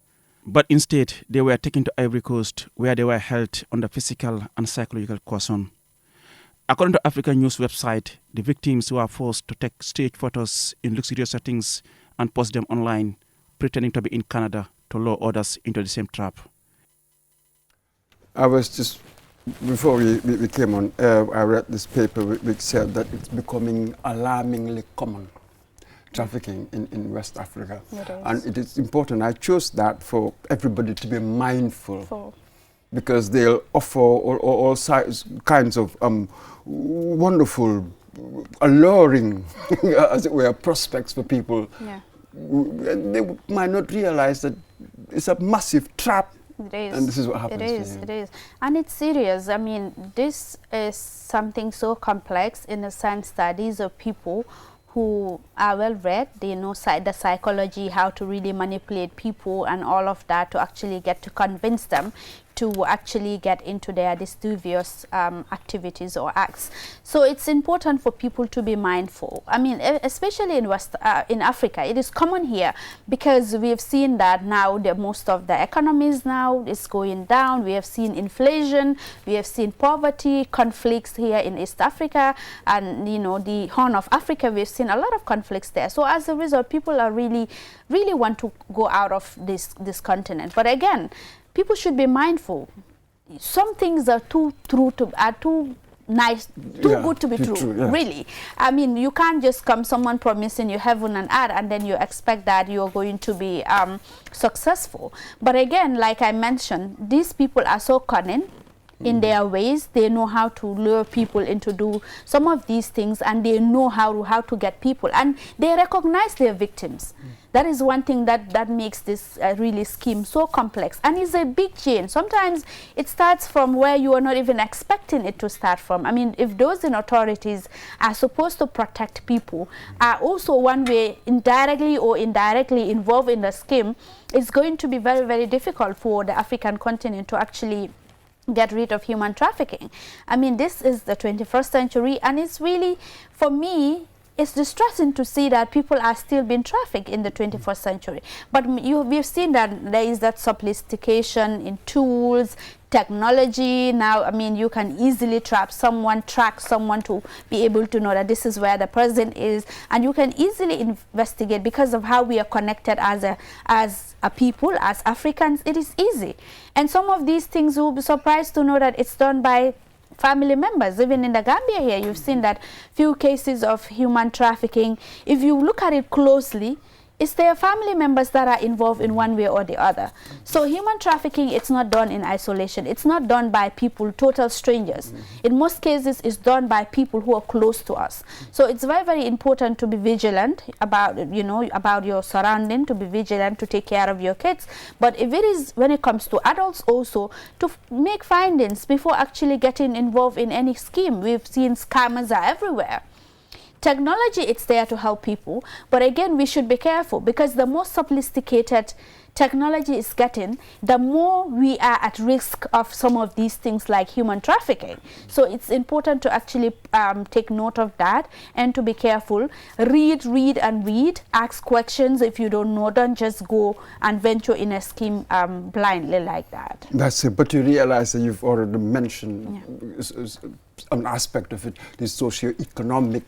But instead, they were taken to Ivory Coast, where they were held under physical and psychological coercion. According to African News website, the victims were forced to take stage photos in luxurious settings and post them online, pretending to be in Canada to lure others into the same trap. I was just, before we came on air, I read this paper which said that it's becoming alarmingly common. Trafficking in West Africa. And it is important. I chose that for everybody to be mindful because they'll offer all kinds of wonderful, alluring, as it were, prospects for people. Yeah. They might not realize that it's a massive trap. It is. And this is what happens. It is. And it's serious. I mean, this is something so complex in the sense that these are people who are well read, they know the psychology, how to really manipulate people and all of that to actually get to convince them to actually get into their dubious activities or acts. So it's important for people to be mindful. I mean, especially in Africa, it is common here because we've seen that now most of the economies now is going down. We have seen inflation, we have seen poverty, conflicts here in East Africa, and the Horn of Africa, we've seen a lot of conflicts there. So as a result, people are really want to go out of this continent. But again, people should be mindful. Some things are too nice, too good to be true, really. I mean, you can't just come someone promising you heaven and earth and then you expect that you're going to be successful. But again, like I mentioned, these people are so cunning in their ways. They know how to lure people into do some of these things, and they know how to get people, and they recognize their victims. That is one thing that makes this really scheme so complex, and it's a big chain. Sometimes it starts from where you are not even expecting it to start from. I mean, if those in authorities are supposed to protect people, are also one way indirectly or indirectly involved in the scheme, it's going to be very, very difficult for the African continent to actually get rid of human trafficking. I mean, this is the 21st century, and it's really, for me, it's distressing to see that people are still being trafficked in the 21st century. But we've seen that there is that sophistication in tools, technology. Now, I mean, you can easily track someone to be able to know that this is where the person is, and you can easily investigate because of how we are connected as a people, as Africans. It is easy. And some of these things, you will be surprised to know that it's done by family members. Even in the Gambia here, you've seen that few cases of human trafficking. If you look at it closely, it's their family members that are involved in one way or the other. So human trafficking, it's not done in isolation. It's not done by people, total strangers. In most cases, it's done by people who are close to us. So it's very, very important to be vigilant about, about your surrounding, to be vigilant, to take care of your kids. But if it is, when it comes to adults also, to make findings before actually getting involved in any scheme. We've seen scammers are everywhere. Technology, it's there to help people, but again, we should be careful because the more sophisticated technology is getting, the more we are at risk of some of these things like human trafficking. So it's important to actually take note of that and to be careful. Read, and read. Ask questions if you don't know. Don't just go and venture in a scheme blindly like that. That's it. But you realize that you've already mentioned an aspect of it, the socio-economic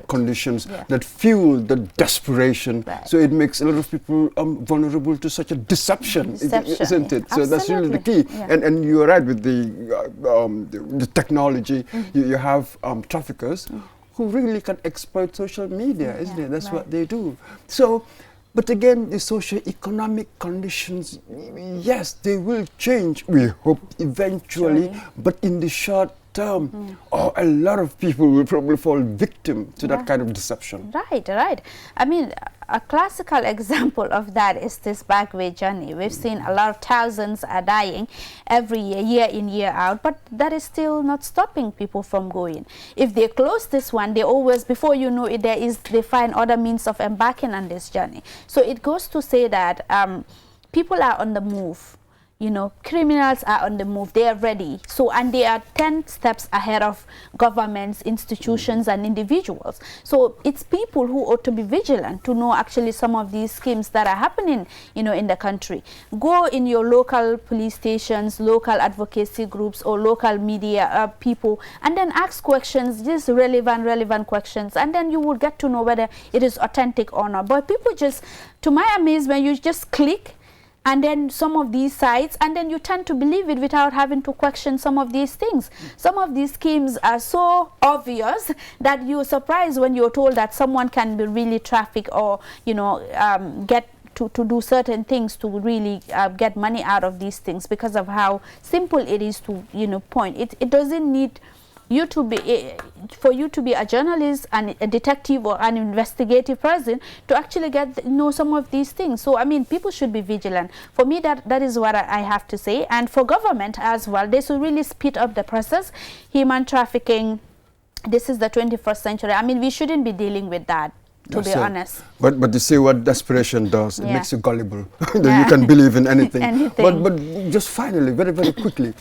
conditions that fuel the desperation. So it makes a lot of people vulnerable to such a deception. Isn't it? So that's really the key. And you're right with the technology. You have traffickers who really can exploit social media, isn't it? That's what they do. So, but again, the socio-economic conditions, yes, they will change, we hope, eventually, but in the short term, a lot of people will probably fall victim to that kind of deception. Right. I mean, a classical example of that is this backway journey. We've seen a lot of thousands are dying every year, year in, year out, but that is still not stopping people from going. If they close this one, they always, before you know it, they find other means of embarking on this journey. So it goes to say that people are on the move. You know, criminals are on the move, they are ready. So, and they are 10 steps ahead of governments, institutions, and individuals. So it's people who ought to be vigilant to know actually some of these schemes that are happening, you know, in the country. Go in your local police stations, local advocacy groups, or local media people, and then ask questions, just relevant questions, and then you will get to know whether it is authentic or not. But people just, to my amazement, you just click, and then some of these sites, and then you tend to believe it without having to question some of these things. Some of these schemes are so obvious that you're surprised when you're told that someone can be really trafficked or, you know, get to do certain things to really get money out of these things because of how simple it is to, you know, point. It doesn't need you to be, for you to be a journalist and a detective or an investigative person to actually know some of these things. So I mean, people should be vigilant. For me, that is what I have to say. And for government as well, they should really speed up the process. Human trafficking, this is the 21st century. I mean, we shouldn't be dealing with that, to be honest. But you see what desperation does. It makes you gullible. You can believe in anything. But just finally, very, very quickly,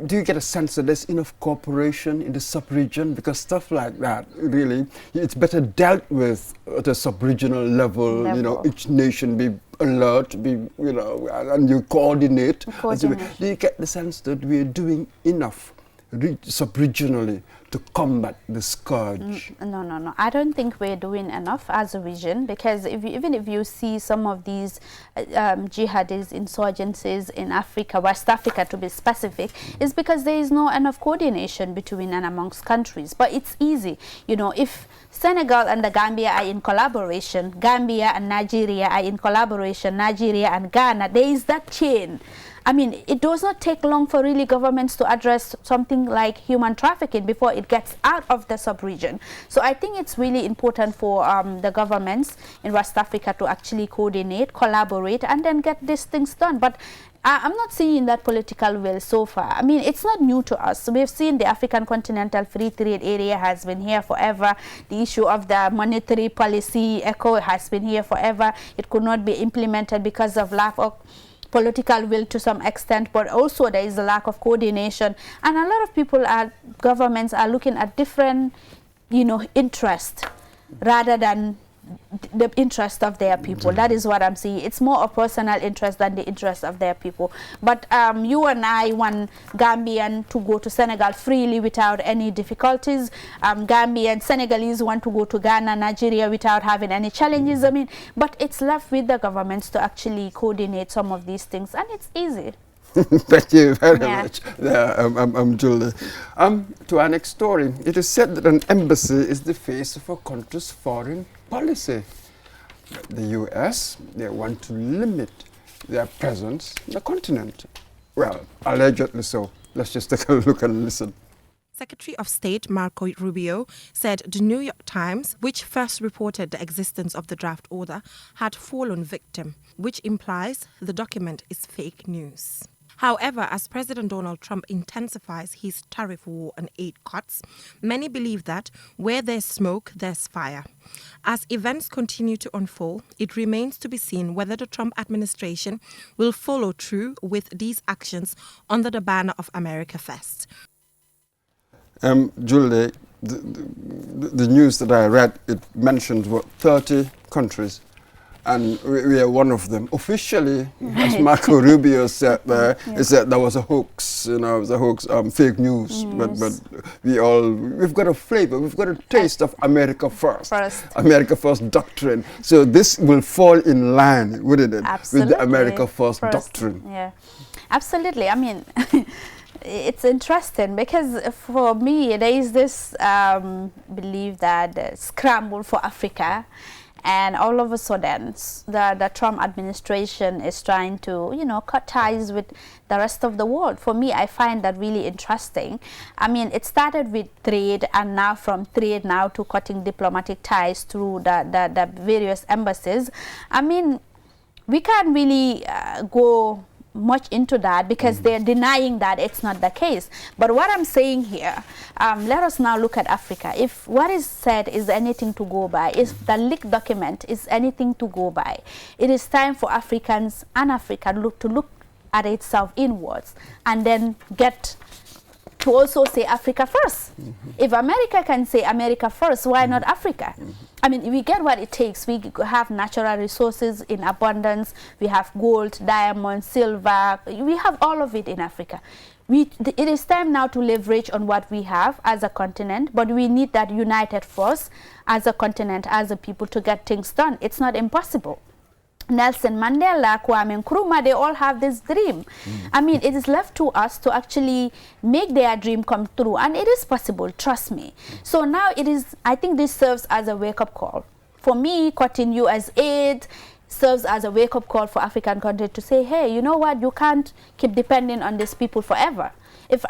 do you get a sense that there's enough cooperation in the sub-region? Because stuff like that, really, it's better dealt with at a sub-regional level. You know, each nation be alert, be, you know, and you coordinate. Do you get the sense that we're doing enough sub-regionally to combat the scourge? No. I don't think we're doing enough as a region, because even if you see some of these jihadist insurgencies in Africa, West Africa to be specific, is because there is no enough coordination between and amongst countries. But it's easy, you know, if Senegal and the Gambia are in collaboration, Gambia and Nigeria are in collaboration, Nigeria and Ghana, there is that chain. I mean, it does not take long for really governments to address something like human trafficking before it gets out of the sub-region. So I think it's really important for the governments in West Africa to actually coordinate, collaborate, and then get these things done. But I'm not seeing that political will so far. I mean, it's not new to us. So we've seen the African Continental Free Trade Area has been here forever. The issue of the monetary policy, ECO, has been here forever. It could not be implemented because of lack of political will to some extent, but also there is a lack of coordination, and a lot of people governments are looking at different, you know, interests rather than the interest of their people. That is what I'm seeing. It's more a personal interest than the interest of their people. But you and I want Gambian to go to Senegal freely without any difficulties. Gambian, Senegalese want to go to Ghana, Nigeria without having any challenges. I mean, but it's left with the governments to actually coordinate some of these things, and it's easy. Thank you very much, Julie. To our next story, it is said that an embassy is the face of a country's foreign policy. The U.S., they want to limit their presence in the continent. Well, allegedly so. Let's just take a look and listen. Secretary of State Marco Rubio said the New York Times, which first reported the existence of the draft order, had fallen victim, which implies the document is fake news. However, as President Donald Trump intensifies his tariff war and aid cuts, many believe that where there's smoke, there's fire. As events continue to unfold, it remains to be seen whether the Trump administration will follow through with these actions under the banner of America First. Julie, the news that I read, it mentioned 30 countries, and we are one of them. Officially, as Marco Rubio said there, he said there was a hoax, it was a hoax, fake news. But we've got a flavor, we've got a taste of America First. America First doctrine. So this will fall in line, wouldn't it? Absolutely. With the America First doctrine. Yeah, absolutely. I mean, it's interesting because for me, there is this belief that scramble for Africa. And all of a sudden, the Trump administration is trying to, cut ties with the rest of the world. For me, I find that really interesting. I mean, it started with trade, and now from trade now to cutting diplomatic ties through the various embassies. I mean, we can't really go much into that because they're denying that it's not the case. But what I'm saying here, let us now look at Africa. If what is said is anything to go by, if the leaked document is anything to go by, it is time for Africans and Africa to look at itself inwards and then get to also say Africa first. If America can say America first, why not Africa? I mean, we get what it takes. We have natural resources in abundance. We have gold, diamonds, silver. We have all of it in Africa. It is time now to leverage on what we have as a continent, but we need that united force as a continent, as a people, to get things done. It's not impossible. Nelson Mandela, Kwame Nkrumah, they all have this dream. I mean, it is left to us to actually make their dream come true, and it is possible, trust me. So now I think this serves as a wake-up call. For me, cutting US aid serves as a wake-up call for African countries to say, hey, you know what, you can't keep depending on these people forever. If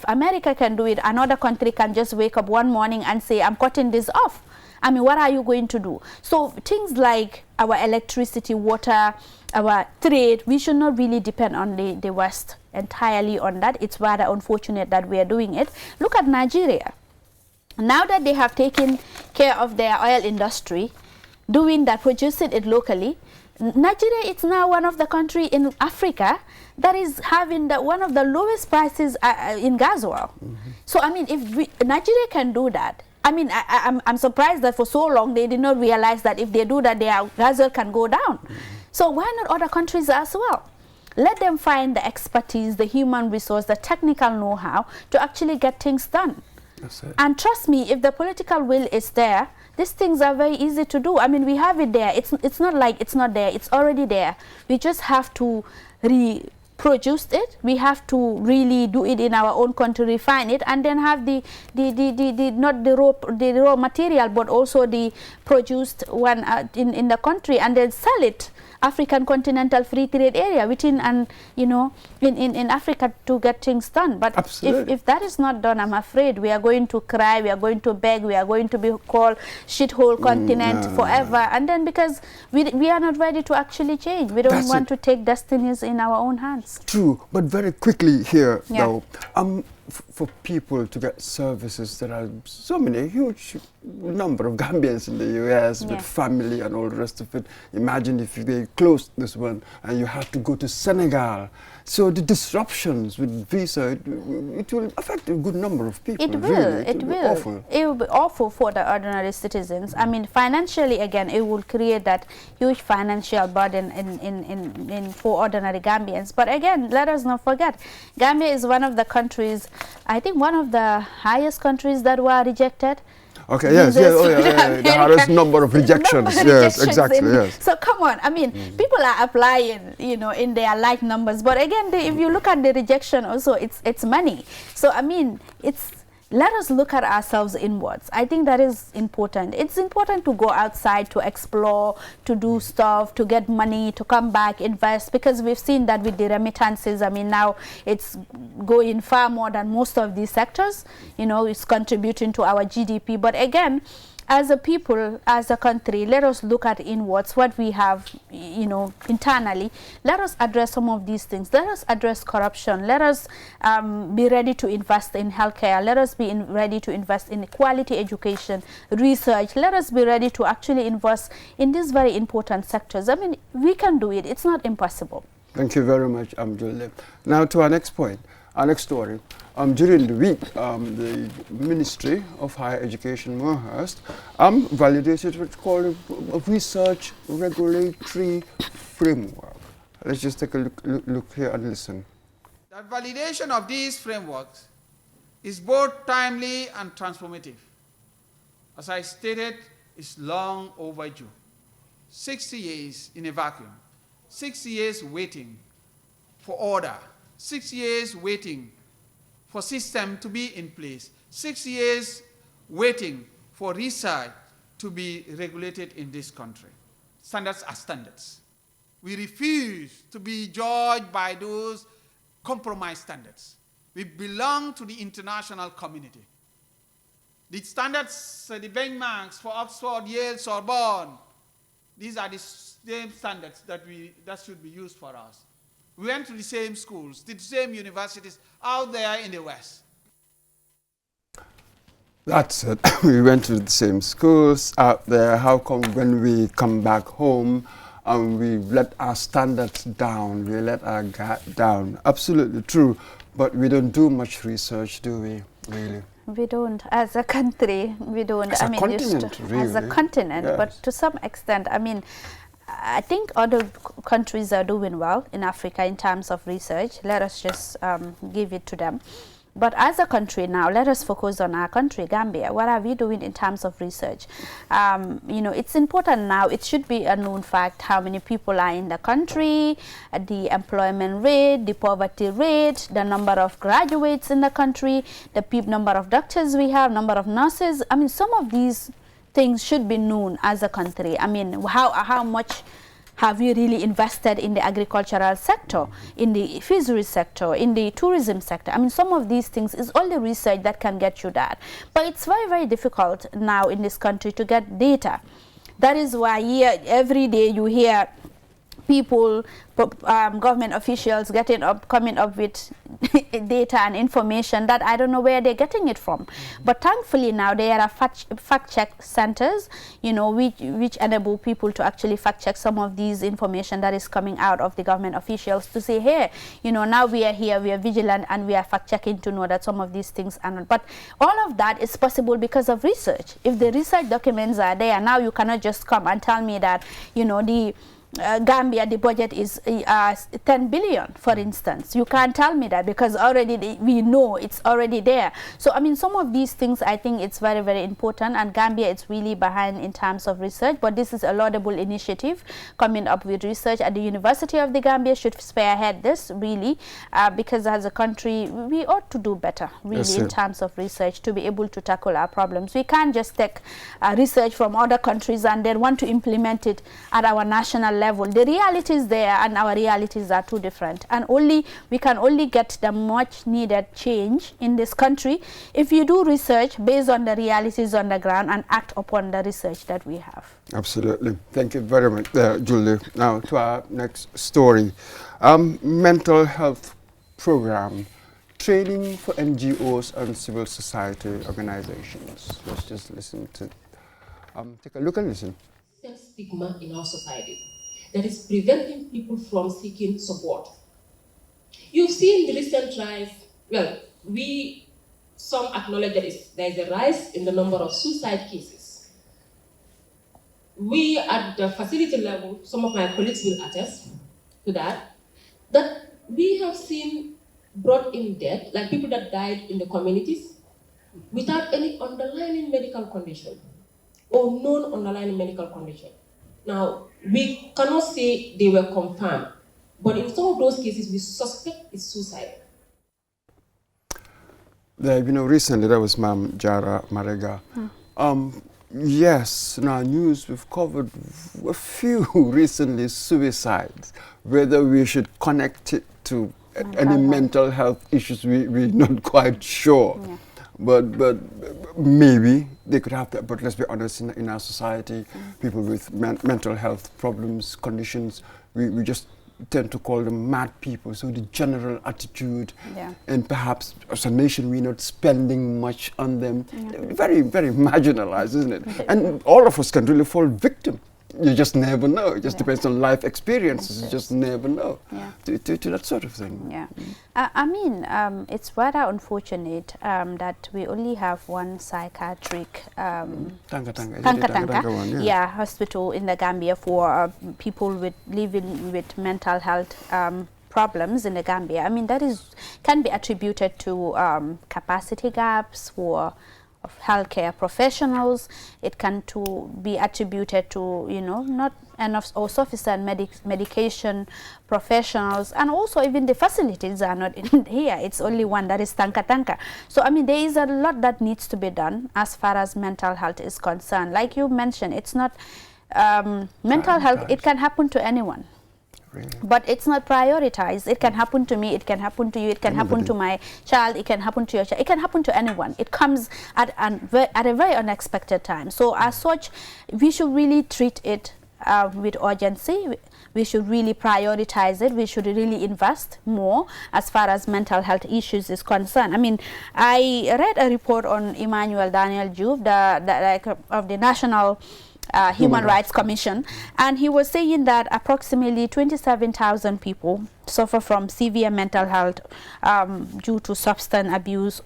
America can do it, another country can just wake up one morning and say, I'm cutting this off. I mean, what are you going to do? So things like our electricity, water, our trade, we should not really depend on the West entirely on that. It's rather unfortunate that we are doing it. Look at Nigeria. Now that they have taken care of their oil industry, doing that, producing it locally, Nigeria is now one of the countries in Africa that is having one of the lowest prices in gas oil. So, I mean, if Nigeria can do that, I mean, I'm surprised that for so long they did not realize that if they do that, their gas oil can go down. So why not other countries as well? Let them find the expertise, the human resource, the technical know-how to actually get things done. And trust me, if the political will is there, these things are very easy to do. I mean, we have it there. It's not like it's not there. It's already there. We just have to reproduce it. We have to really do it in our own country, refine it, and then have not the raw material, but also the produced one in the country, and then sell it. African continental free trade area within, and in Africa, to get things done. But if that is not done, I'm afraid we are going to cry, we are going to beg, we are going to be called shithole continent forever. And then because we are not ready to actually change, we don't want to take destinies in our own hands. True, but very quickly here though, for people to get services, there are so many, huge number of Gambians in the US with family and all the rest of it. Imagine if they closed this one and you have to go to Senegal. So the disruptions with visa, it will affect a good number of people. It will. Really. It will. Awful. It will be awful for the ordinary citizens. I mean, financially, again, it will create that huge financial burden for ordinary Gambians. But again, let us not forget, Gambia is one of the countries, I think one of the highest countries that were rejected. Okay, yes, the highest number of rejections. Yes, exactly, yes. So come on, I mean, people are applying, in their like numbers. But again, if you look at the rejection also, it's money. So, I mean, let us look at ourselves inwards. I think that is important. It's important to go outside, to explore, to do stuff, to get money, to come back, invest, because we've seen that with the remittances. I mean, now it's going far more than most of these sectors. It's contributing to our GDP. But again, as a people, as a country, let us look at inwards what we have, you know, internally. Let us address some of these things. Let us address corruption. Let us be ready to invest in healthcare. Let us be ready to invest in quality education, research. Let us be ready to actually invest in these very important sectors. I mean, we can do it. It's not impossible. Thank you very much, Julie. Now to our next point, our next story. During the week, the Ministry of Higher Education, Moorhurst, validated what's called a research regulatory framework. Let's just take a look here and listen. The validation of these frameworks is both timely and transformative. As I stated, it's long overdue. 60 years in a vacuum, 6 years waiting for order, 6 years waiting for system to be in place, 6 years waiting for research to be regulated in this country. Standards are standards. We refuse to be judged by those compromised standards. We belong to the international community. The standards, the benchmarks for Oxford, Yale, Sorbonne, these are the same standards that should be used for us. We went to the same schools, the same universities out there in the West. That's it. We went to the same schools out there. How come when we come back home and we let our standards down, we let our guard down? Absolutely true. But we don't do much research, do we, really? We don't. As a country, we don't. As a continent, really. As a continent, yes. But to some extent, I mean, I think other countries are doing well in Africa in terms of research. Let us just give it to them. But as a country now, let us focus on our country, Gambia. What are we doing in terms of research? You know, it's important now. It should be a known fact how many people are in the country, the employment rate, the poverty rate, the number of graduates in the country, the number of doctors we have, number of nurses. I mean, some of these things should be known as a country. I mean, how much have we really invested in the agricultural sector, in the fisheries sector, in the tourism sector? I mean, some of these things is only research that can get you that. But it's very, very difficult now in this country to get data. That is why here, every day you hear people, government officials coming up with data and information that I don't know where they're getting it from. But thankfully now there are fact check centers, you know, which enable people to actually fact check some of these information that is coming out of the government officials to say, hey, you know, now we are here, we are vigilant, and we are fact checking to know that some of these things are not. But all of that is possible because of research. If the research documents are there, now you cannot just come and tell me that, you know, the Gambia, the budget is 10 billion, for instance. You can't tell me that because already we know it's already there. So, I mean, some of these things, I think it's very, very important, and Gambia is really behind in terms of research, but this is a laudable initiative coming up with research, and the University of the Gambia should spearhead this, really, because as a country, we ought to do better, really, yes, in terms of research to be able to tackle our problems. We can't just take research from other countries and then want to implement it at our national level. The reality is there, and our realities are too different, and we can only get the much needed change in this country if you do research based on the realities on the ground and act upon the research that we have. Absolutely. Thank you very much, Julie. Now to our next story. Mental health program, training for NGOs and civil society organizations. Let's just listen to, take a look and listen. Stigma in our society that is preventing people from seeking support. You've seen the recent rise, well, some acknowledge that there is a rise in the number of suicide cases. We at the facility level, some of my colleagues will attest to that we have seen brought in death, like people that died in the communities without any underlying medical condition or known underlying medical condition. Now, we cannot say they were confirmed, but in some of those cases, we suspect it's suicide. Recently there was Ma'am Jara Marega. Yes, in our news we've covered a few recently suicides. Whether we should connect it to any mental health issues, we're not quite sure. Yeah. but maybe they could have that. But let's be honest, in our society, people with mental health problems, conditions, we just tend to call them mad people. So the general attitude, and perhaps as a nation, we're not spending much on them. Very, very marginalized, isn't it? And all of us can really fall victim. You just never know. It just depends on life experiences. You just never know to that sort of thing. Yeah. I mean, it's rather unfortunate that we only have one psychiatric hospital in the Gambia for people living with mental health problems in the Gambia. I mean, that can be attributed to capacity gaps for of healthcare professionals. It can be attributed to, you know, not enough or sufficient medication professionals, and also even the facilities are not in here. It's only one, that is Tanka. So I mean, there is a lot that needs to be done as far as mental health is concerned. Like you mentioned, it's not mental health. It can happen to anyone. Really? But it's not prioritized. It can happen to me, it can happen to you, it can happen to my child, it can happen to your child, it can happen to anyone. It comes at a very unexpected time. So as such, we should really treat it with urgency. We should really prioritize it. We should really invest more as far as mental health issues is concerned. I mean, I read a report on Emmanuel Daniel Juve, of the National Human Rights Commission, and he was saying that approximately 27,000 people suffer from severe mental health due to substance abuse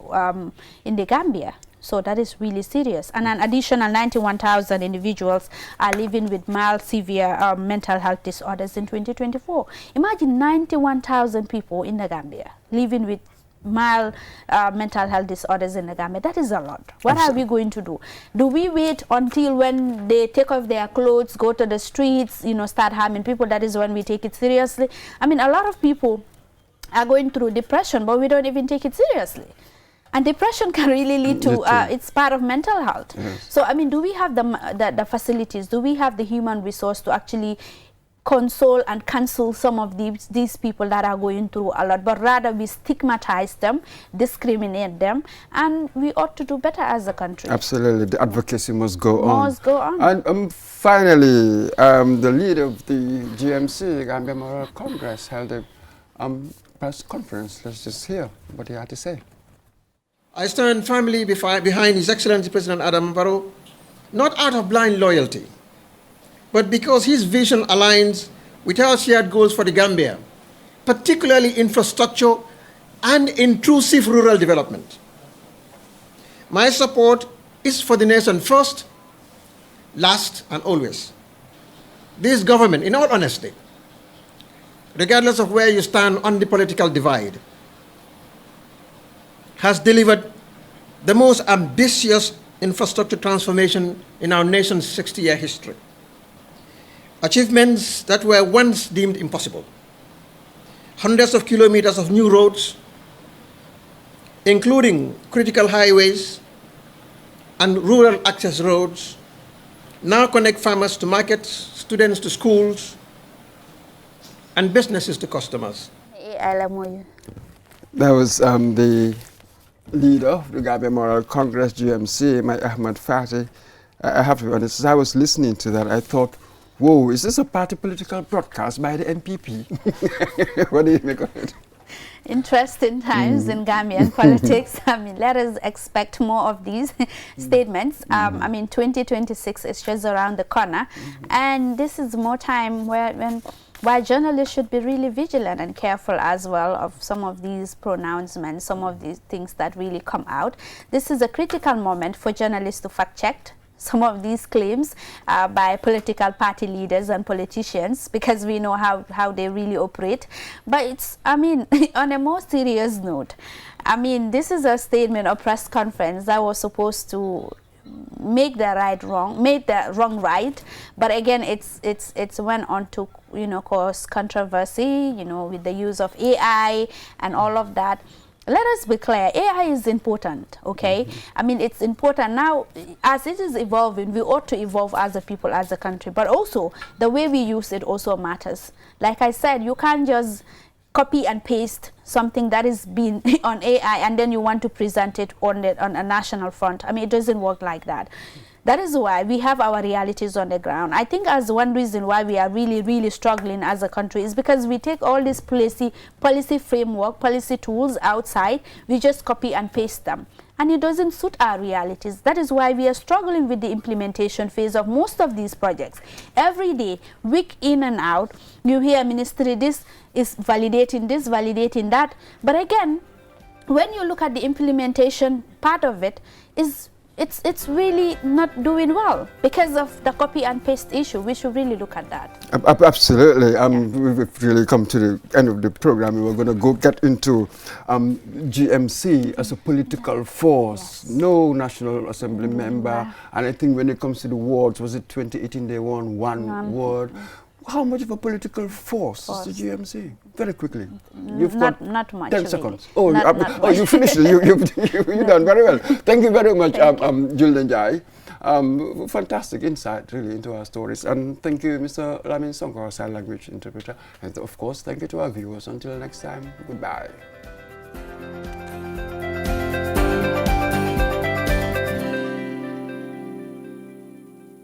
in the Gambia. So that is really serious. And an additional 91,000 individuals are living with mild, severe mental health disorders in 2024. Imagine 91,000 people in the Gambia living with mild mental health disorders in the Gambia. That is a lot. What are we going to do? Do we wait until when they take off their clothes, go to the streets, you know, start harming people? That is when we take it seriously. I mean, a lot of people are going through depression, but we don't even take it seriously. And depression can really lead to, it's part of mental health. Yes. So, I mean, do we have the facilities? Do we have the human resource to actually console and counsel some of these people that are going through a lot? But rather we stigmatize them, discriminate them, and we ought to do better as a country. Absolutely, the advocacy must go on. Must go on. And finally, the leader of the GMC, Gambia Malaria Congress, held a press conference. Let's just hear what he had to say. I stand firmly behind His Excellency President Adam Barrow, not out of blind loyalty, but because his vision aligns with our shared goals for the Gambia, particularly infrastructure and intrusive rural development. My support is for the nation first, last, and always. This government, in all honesty, regardless of where you stand on the political divide, has delivered the most ambitious infrastructure transformation in our nation's 60-year history. Achievements that were once deemed impossible. Hundreds of kilometers of new roads, including critical highways and rural access roads, now connect farmers to markets, students to schools, and businesses to customers. That was the leader of the Gambia Malaria Congress, GMC, my Ahmad Fatih. I have to be honest, as I was listening to that, I thought, whoa, is this a party political broadcast by the NPP? What do you make of it? Interesting times in Gambian politics. I mean, let us expect more of these statements. I mean, 2026 is just around the corner, and this is more time why journalists should be really vigilant and careful as well of some of these pronouncements, some of these things that really come out. This is a critical moment for journalists to fact check some of these claims by political party leaders and politicians, because we know how they really operate. But it's, I mean, on a more serious note, I mean, this is a statement, a press conference that was supposed to make the right wrong, make the wrong right, but again it's went on to, you know, cause controversy, you know, with the use of AI and all of that. Let us be clear, AI is important, okay? I mean, it's important now. As it is evolving, we ought to evolve as a people, as a country, but also the way we use it also matters. Like I said, you can't just copy and paste something that is being on AI and then you want to present it on a national front. I mean, it doesn't work like that. That is why we have our realities on the ground. I think as one reason why we are really struggling as a country is because we take all this policy framework, policy tools outside, we just copy and paste them. And it doesn't suit our realities. That is why we are struggling with the implementation phase of most of these projects. Every day, week in and out, you hear ministry this is validating this, validating that. But again, when you look at the implementation part of it, it's really not doing well because of the copy and paste issue. We should really look at that. Absolutely. We've really come to the end of the program. We're going to get into GMC as a political force. No National Assembly member. And I think when it comes to the wards, was it 2018 they won one ward? How much of a political force is the GMC? Very quickly. You've got not much. 10 seconds. Oh, not you finished it. You've done very well. Thank you very much, Julden Jai. Fantastic insight, really, into our stories. And thank you, Mr. Lamin Sonko, our sign language interpreter. And of course, thank you to our viewers. Until next time, goodbye.